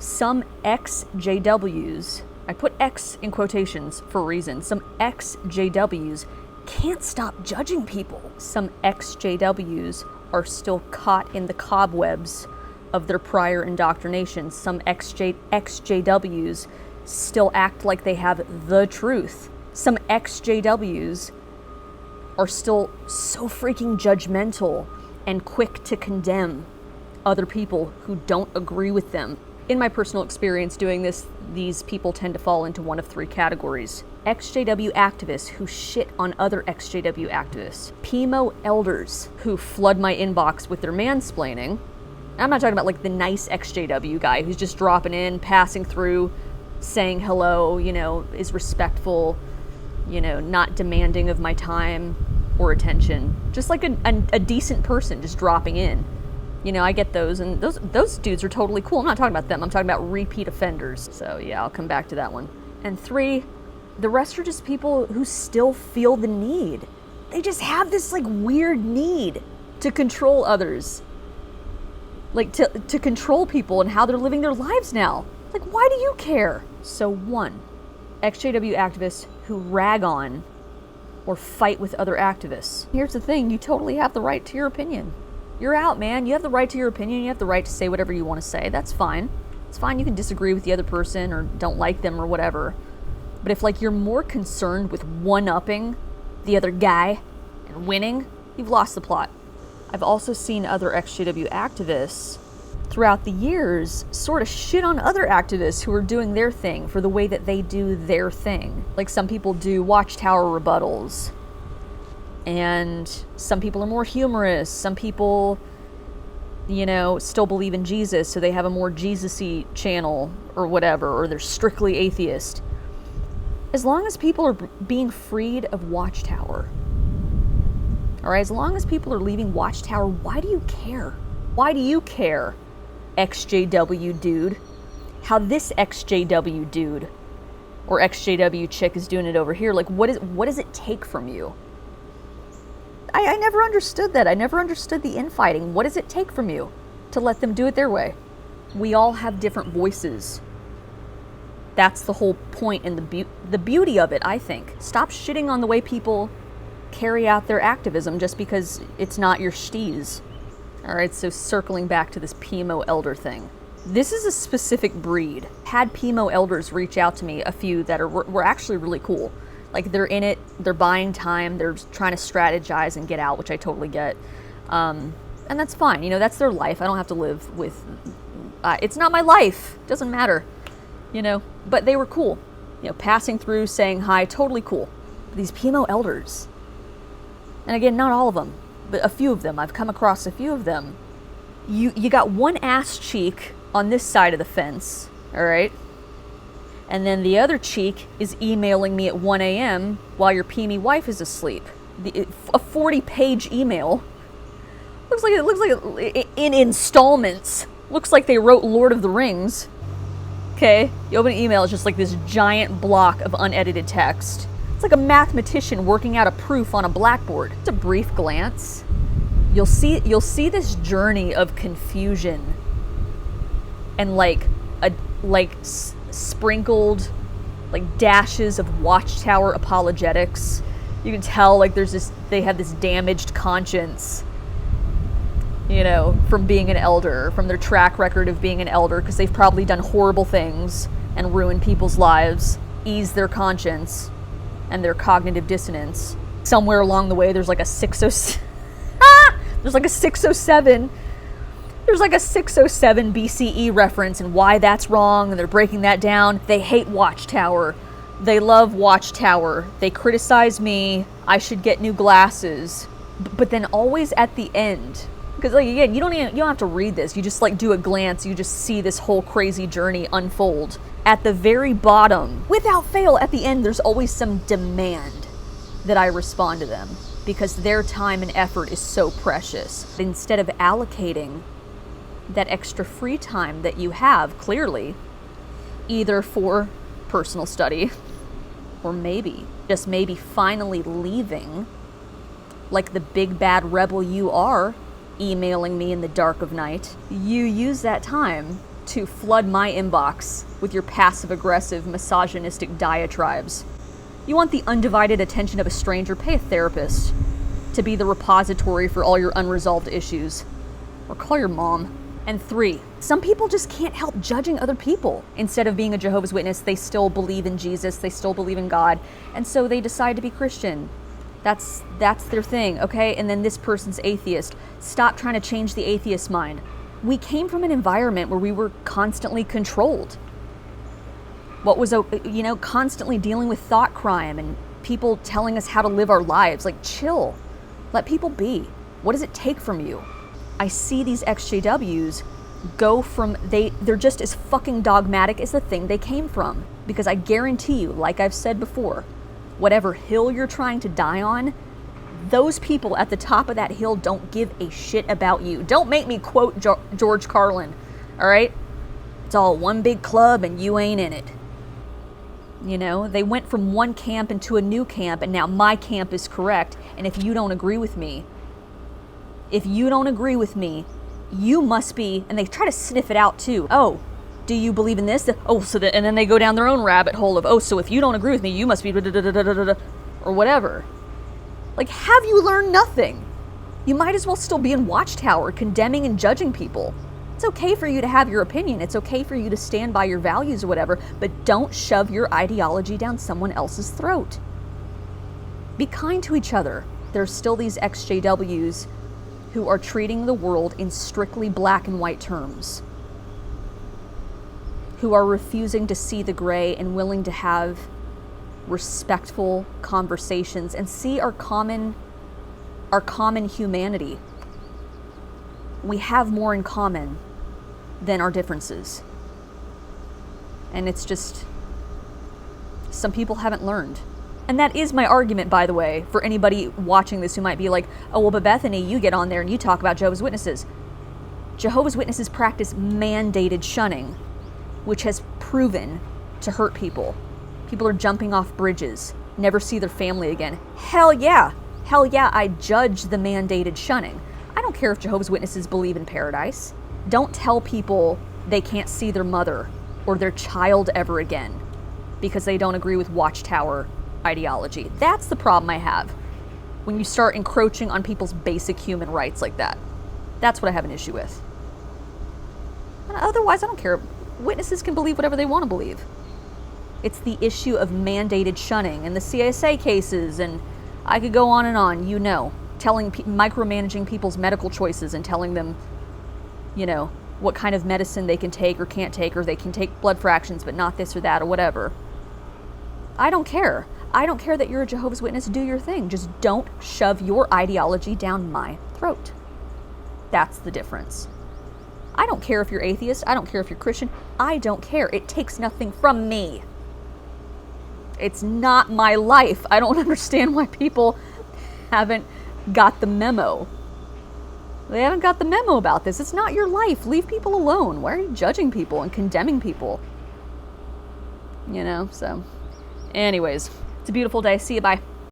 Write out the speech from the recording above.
some XJWs, I put X in quotations for a reason, some XJWs can't stop judging people. Some XJWs are still caught in the cobwebs of their prior indoctrination. Some XJWs still act like they have the truth. Some XJWs are still so freaking judgmental and quick to condemn other people who don't agree with them. In my personal experience doing this, these people tend to fall into one of three categories. XJW activists who shit on other XJW activists. PIMO elders who flood my inbox with their mansplaining. I'm not talking about like the nice XJW guy who's just dropping in, passing through, saying hello, is respectful, not demanding of my time or attention. Just like a decent person just dropping in. I get those, and those dudes are totally cool. I'm not talking about them. I'm talking about repeat offenders. So yeah, I'll come back to that one. And 3, the rest are just people who still feel the need. They just have this like weird need to control others. Like to control people and how they're living their lives now. Like, why do you care? So 1, XJW activists who rag on or fight with other activists. Here's the thing, you totally have the right to your opinion. You're out, man. You have the right to your opinion. You have the right to say whatever you want to say. That's fine. It's fine. You can disagree with the other person or don't like them or whatever. But if like you're more concerned with one-upping the other guy and winning, you've lost the plot. I've also seen other XJW activists throughout the years sort of shit on other activists who are doing their thing for the way that they do their thing. Like some people do watchtower rebuttals. And some people are more humorous. Some people, still believe in Jesus, so they have a more Jesus-y channel or whatever, or they're strictly atheist. As long as people are being freed of Watchtower, all right, as long as people are leaving Watchtower, why do you care? Why do you care, XJW dude, how this XJW dude or XJW chick is doing it over here? Like, what does it take from you? I never understood that. I never understood the infighting. What does it take from you to let them do it their way? We all have different voices. That's the whole point and the beauty of it, I think. Stop shitting on the way people carry out their activism just because it's not your steez. All right, so circling back to this PIMO elder thing. This is a specific breed. Had PIMO elders reach out to me, a few that were actually really cool. Like, they're in it, they're buying time, they're trying to strategize and get out, which I totally get. And that's fine, that's their life. I don't have to live with... it's not my life. It doesn't matter, But they were cool. Passing through, saying hi, totally cool. But these PIMO elders, and again, not all of them, but a few of them. I've come across a few of them. You got one ass cheek on this side of the fence, all right? And then the other cheek is emailing me at 1 a.m. while your PIMI wife is asleep. A 40-page email. Looks like in installments. Looks like they wrote Lord of the Rings. Okay, you open an email, it's just like this giant block of unedited text. It's like a mathematician working out a proof on a blackboard. It's a brief glance. You'll see this journey of confusion and sprinkled like dashes of Watchtower apologetics. You can tell like they have this damaged conscience, from being an elder, from their track record of being an elder, because they've probably done horrible things and ruined people's lives, ease their conscience and their cognitive dissonance. Somewhere along the way there's like a 607 there's like a 607 BCE reference and why that's wrong, and they're breaking that down. They hate Watchtower. They love Watchtower. They criticize me. I should get new glasses. But then always at the end, because like again, you don't have to read this. You just like do a glance. You just see this whole crazy journey unfold. At the very bottom, without fail, at the end, there's always some demand that I respond to them because their time and effort is so precious. Instead of allocating that extra free time that you have, clearly, either for personal study or maybe, just maybe finally leaving, like the big bad rebel you are, emailing me in the dark of night, you use that time to flood my inbox with your passive-aggressive, misogynistic diatribes. You want the undivided attention of a stranger? Pay a therapist to be the repository for all your unresolved issues. Or call your mom. And 3, some people just can't help judging other people. Instead of being a Jehovah's Witness, they still believe in Jesus, they still believe in God, and so they decide to be Christian. That's their thing, okay? And then this person's atheist. Stop trying to change the atheist mind. We came from an environment where we were constantly controlled. What was, constantly dealing with thought crime and people telling us how to live our lives. Like, chill. Let people be. What does it take from you? I see these XJWs go from, they're just as fucking dogmatic as the thing they came from. Because I guarantee you, like I've said before, whatever hill you're trying to die on, those people at the top of that hill don't give a shit about you. Don't make me quote George Carlin, all right? It's all one big club and you ain't in it. You know, they went from one camp into a new camp and now my camp is correct. And if you don't agree with me, you must be, and they try to sniff it out too. Oh, do you believe in this? And then they go down their own rabbit hole of, so if you don't agree with me, you must be or whatever. Like, have you learned nothing? You might as well still be in Watchtower condemning and judging people. It's okay for you to have your opinion. It's okay for you to stand by your values or whatever, but don't shove your ideology down someone else's throat. Be kind to each other. There's still these XJWs who are treating the world in strictly black and white terms, who are refusing to see the gray and willing to have respectful conversations and see our common humanity. We have more in common than our differences. And it's just, some people haven't learned. And that is my argument, by the way, for anybody watching this who might be like, oh, well, but Bethany, you get on there and you talk about Jehovah's Witnesses. Jehovah's Witnesses practice mandated shunning, which has proven to hurt people. People are jumping off bridges, never see their family again. Hell yeah, I judge the mandated shunning. I don't care if Jehovah's Witnesses believe in paradise. Don't tell people they can't see their mother or their child ever again because they don't agree with Watchtower ideology. That's the problem I have when you start encroaching on people's basic human rights like that. That's what I have an issue with. And otherwise, I don't care. Witnesses can believe whatever they want to believe. It's the issue of mandated shunning and the CSA cases, and I could go on and on, micromanaging people's medical choices and telling them, what kind of medicine they can take or can't take, or they can take blood fractions but not this or that or whatever. I don't care. I don't care that you're a Jehovah's Witness. Do your thing. Just don't shove your ideology down my throat. That's the difference. I don't care if you're atheist. I don't care if you're Christian. I don't care. It takes nothing from me. It's not my life. I don't understand why people haven't got the memo. They haven't got the memo about this. It's not your life. Leave people alone. Why are you judging people and condemning people? So. Anyways, it's a beautiful day. See you. Bye.